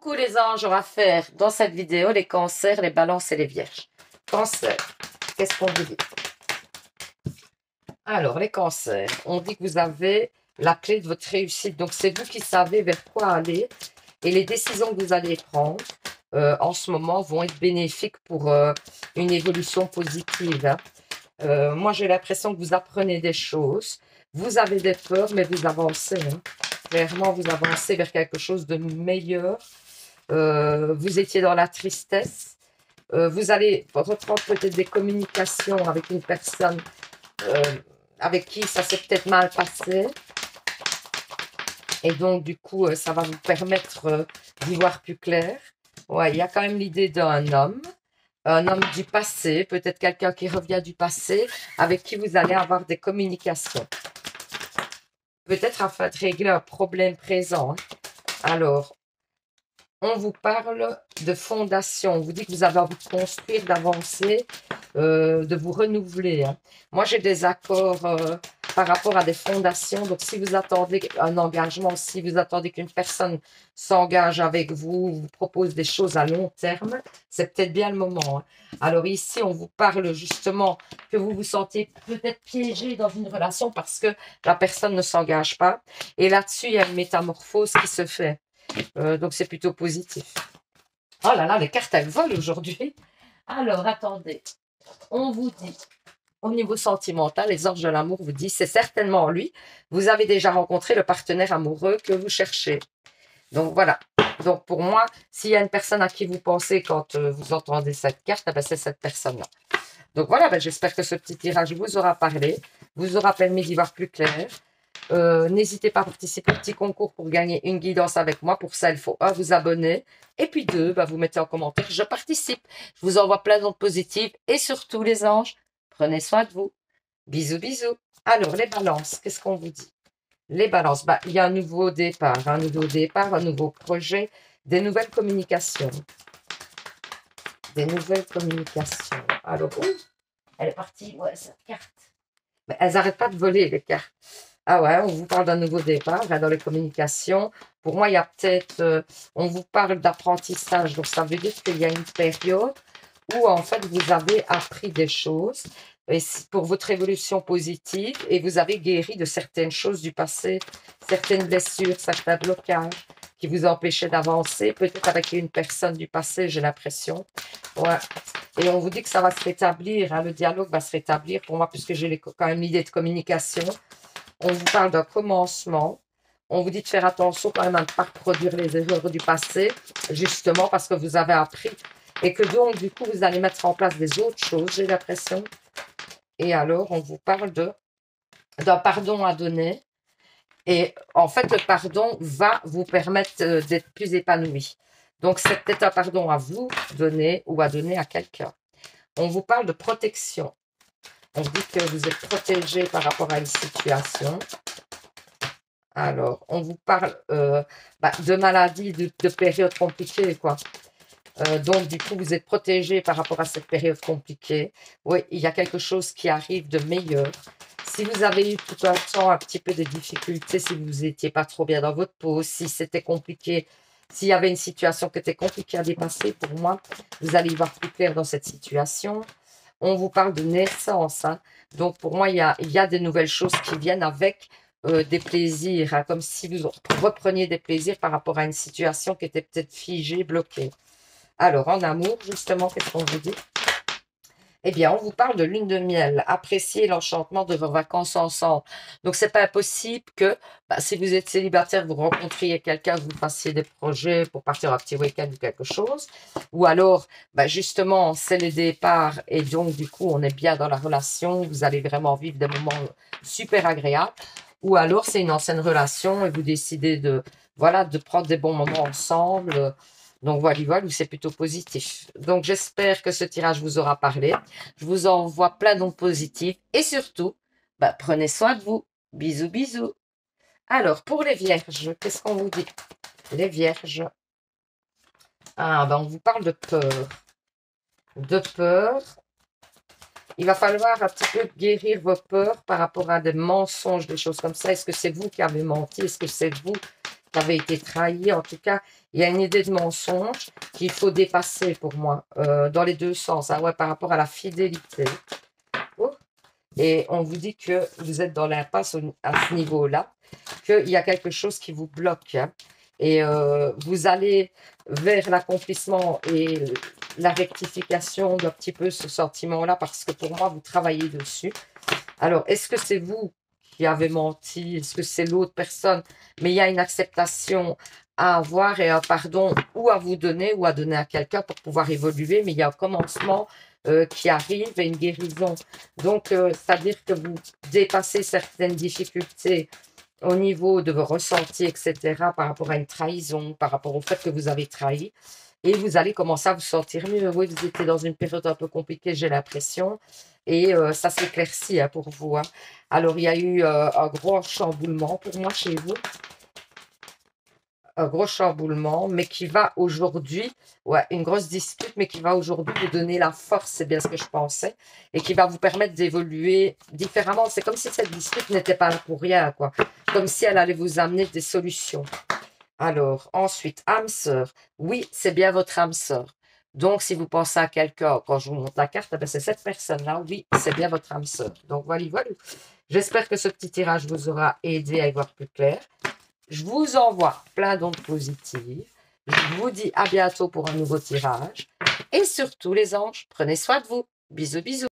Coucou les anges, on va faire dans cette vidéo les cancers, les balances et les vierges. Cancer, qu'est-ce qu'on vous dit? Alors, les cancers, on dit que vous avez la clé de votre réussite. Donc, c'est vous qui savez vers quoi aller. Et les décisions que vous allez prendre en ce moment vont être bénéfiques pour une évolution positive. Hein. Moi, j'ai l'impression que vous apprenez des choses. Vous avez des peurs, mais vous avancez. Hein. Clairement, vous avancez vers quelque chose de meilleur. Vous étiez dans la tristesse. Vous allez reprendre peut-être des communications avec une personne avec qui ça s'est peut-être mal passé. Et donc, du coup, ça va vous permettre d'y voir plus clair. Ouais, il y a quand même l'idée d'un homme du passé, peut-être quelqu'un qui revient du passé, avec qui vous allez avoir des communications. Peut-être afin de régler un problème présent. Hein. Alors, on vous parle de fondation. On vous dit que vous avez envie de construire, d'avancer, de vous renouveler. Hein. Moi, j'ai des accords par rapport à des fondations. Donc, si vous attendez un engagement, si vous attendez qu'une personne s'engage avec vous, vous propose des choses à long terme, c'est peut-être bien le moment. Hein. Alors ici, on vous parle justement que vous vous sentez peut-être piégé dans une relation parce que la personne ne s'engage pas. Et là-dessus, il y a une métamorphose qui se fait. Donc, c'est plutôt positif. Oh là là, les cartes, elles volent aujourd'hui. Alors, attendez. On vous dit, au niveau sentimental, les anges de l'amour vous disent, c'est certainement lui. Vous avez déjà rencontré le partenaire amoureux que vous cherchez. Donc, voilà. Donc, pour moi, s'il y a une personne à qui vous pensez quand vous entendez cette carte, ben, c'est cette personne-là. Donc, voilà, ben, j'espère que ce petit tirage vous aura parlé, vous aura permis d'y voir plus clair. N'hésitez pas à participer au petit concours pour gagner une guidance avec moi. Pour ça, il faut vous abonner. Et puis 2, vous mettez en commentaire, je participe. Je vous envoie plein d'ondes positives. Et surtout, les anges, prenez soin de vous. Bisous, bisous. Alors, les balances, qu'est-ce qu'on vous dit? Les balances, il y a un nouveau départ, un nouveau projet, des nouvelles communications. Des nouvelles communications. Alors, elle est partie, ouais, cette carte. Mais elles n'arrêtent pas de voler, les cartes. Ah ouais, on vous parle d'un nouveau départ là, dans les communications. Pour moi, il y a peut-être, on vous parle d'apprentissage. Donc, ça veut dire qu'il y a une période où, en fait, vous avez appris des choses et pour votre évolution positive et vous avez guéri de certaines choses du passé, certaines blessures, certains blocages qui vous empêchaient d'avancer, peut-être avec une personne du passé, j'ai l'impression. Ouais. Et on vous dit que ça va se rétablir, hein, le dialogue va se rétablir pour moi, puisque j'ai quand même l'idée de communication. On vous parle d'un commencement. On vous dit de faire attention quand même à ne pas reproduire les erreurs du passé, justement parce que vous avez appris. Et que donc, du coup, vous allez mettre en place des autres choses, j'ai l'impression. Et alors, on vous parle d'un pardon à donner. Et en fait, le pardon va vous permettre d'être plus épanoui. Donc, c'est peut-être un pardon à vous donner ou à donner à quelqu'un. On vous parle de protection. On dit que vous êtes protégé par rapport à une situation. Alors, on vous parle de maladies, de périodes compliquées, quoi. Donc, du coup, vous êtes protégé par rapport à cette période compliquée. Oui, il y a quelque chose qui arrive de meilleur. Si vous avez eu tout un temps un petit peu de difficultés, si vous n'étiez pas trop bien dans votre peau, si c'était compliqué, s'il y avait une situation qui était compliquée à dépasser, pour moi, vous allez y voir plus clair dans cette situation. On vous parle de naissance. Hein. Donc, pour moi, il y a des nouvelles choses qui viennent avec des plaisirs, hein, comme si vous repreniez des plaisirs par rapport à une situation qui était peut-être figée, bloquée. Alors, en amour, justement, qu'est-ce qu'on vous dit? Eh bien, on vous parle de lune de miel. Appréciez l'enchantement de vos vacances ensemble. Donc, c'est pas impossible que, si vous êtes célibataire, vous rencontriez quelqu'un, vous fassiez des projets pour partir un petit week-end ou quelque chose. Ou alors, justement, c'est le départ et donc, du coup, on est bien dans la relation. Vous allez vraiment vivre des moments super agréables. Ou alors, c'est une ancienne relation et vous décidez de prendre des bons moments ensemble. Donc, voilà, c'est plutôt positif. Donc, j'espère que ce tirage vous aura parlé. Je vous envoie plein d'ondes positives. Et surtout, prenez soin de vous. Bisous, bisous. Alors, pour les vierges, qu'est-ce qu'on vous dit? Les vierges. Ah, on vous parle de peur. De peur. Il va falloir un petit peu guérir vos peurs par rapport à des mensonges, des choses comme ça. Est-ce que c'est vous qui avez menti? Est-ce que c'est vous qui avez été trahi? En tout cas, Il y a une idée de mensonge qu'il faut dépasser pour moi, dans les deux sens. Ah ouais, par rapport à la fidélité. Oh. Et on vous dit que vous êtes dans l'impasse à ce niveau-là, qu'il y a quelque chose qui vous bloque, hein. Et vous allez vers l'accomplissement et la rectification d'un petit peu ce sentiment-là, parce que pour moi, vous travaillez dessus. Alors, est-ce que c'est vous qui avez menti? Est-ce que c'est l'autre personne? Mais il y a une acceptation à avoir et un pardon ou à vous donner ou à donner à quelqu'un pour pouvoir évoluer. Mais il y a un commencement qui arrive et une guérison. Donc, c'est-à-dire que vous dépassez certaines difficultés au niveau de vos ressentis, etc., par rapport à une trahison, par rapport au fait que vous avez trahi. Et vous allez commencer à vous sentir mieux. Oui, vous étiez dans une période un peu compliquée, j'ai l'impression. Et ça s'éclaircit, hein, pour vous, hein. Alors, il y a eu un gros chamboulement pour moi chez vous. Un gros chamboulement, mais qui va aujourd'hui, ouais, une grosse dispute, mais qui va aujourd'hui vous donner la force, c'est bien ce que je pensais, et qui va vous permettre d'évoluer différemment. C'est comme si cette dispute n'était pas là pour rien, quoi. Comme si elle allait vous amener des solutions. Alors, ensuite, âme sœur. Oui, c'est bien votre âme sœur. Donc, si vous pensez à quelqu'un, quand je vous montre la carte, eh ben, c'est cette personne-là. Oui, c'est bien votre âme sœur. Donc, voilà, voilà. J'espère que ce petit tirage vous aura aidé à y voir plus clair. Je vous envoie plein d'ondes positives. Je vous dis à bientôt pour un nouveau tirage. Et surtout, les anges, prenez soin de vous. Bisous, bisous.